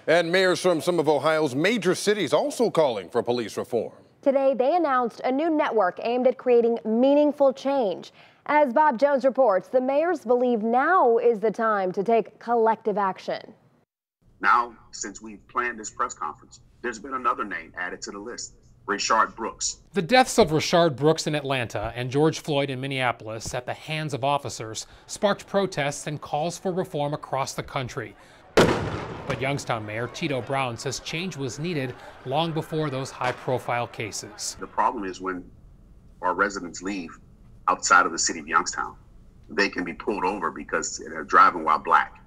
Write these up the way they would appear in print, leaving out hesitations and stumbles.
And mayors from some of Ohio's major cities also calling for police reform. Today, they announced a new network aimed at creating meaningful change. As Bob Jones reports, the mayors believe now is the time to take collective action. Now, since we've planned this press conference, there's been another name added to the list, Rayshard Brooks. The deaths of Rayshard Brooks in Atlanta and George Floyd in Minneapolis at the hands of officers sparked protests and calls for reform across the country. But Youngstown Mayor Tito Brown says change was needed long before those high-profile cases. The problem is when our residents leave outside of the city of Youngstown, they can be pulled over because they're driving while black.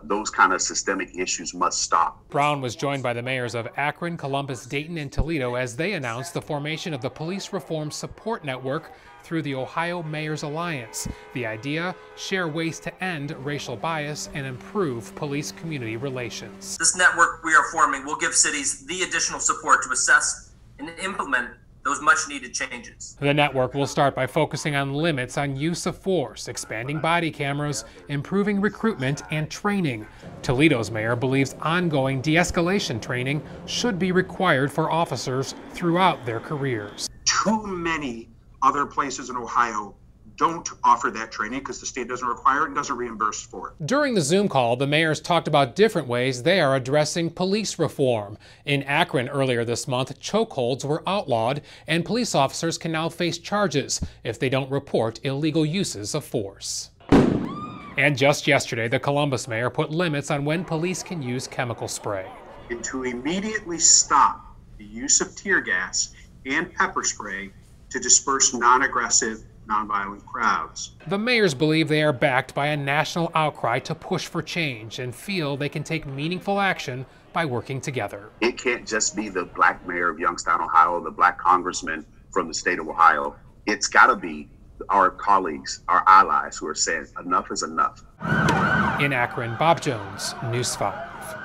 Those kind of systemic issues must stop. Brown was joined by the mayors of Akron, Columbus, Dayton, and Toledo as they announced the formation of the Police Reform Support Network through the Ohio Mayors Alliance. The idea, share ways to end racial bias and improve police-community relations. This network we are forming will give cities the additional support to assess and implement those much-needed changes. The network will start by focusing on limits on use of force, expanding body cameras, improving recruitment and training. Toledo's mayor believes ongoing de-escalation training should be required for officers throughout their careers. Too many other places in Ohio don't offer that training because the state doesn't require it and doesn't reimburse for it. During the Zoom call, the mayors talked about different ways they are addressing police reform. In Akron earlier this month, chokeholds were outlawed, and police officers can now face charges if they don't report illegal uses of force. And just yesterday, the Columbus mayor put limits on when police can use chemical spray. And to immediately stop the use of tear gas and pepper spray to disperse non-aggressive, nonviolent crowds. The mayors believe they are backed by a national outcry to push for change and feel they can take meaningful action by working together. It can't just be the black mayor of Youngstown, Ohio, the black congressman from the state of Ohio. It's got to be our colleagues, our allies who are saying enough is enough. In Akron, Bob Jones, News 5.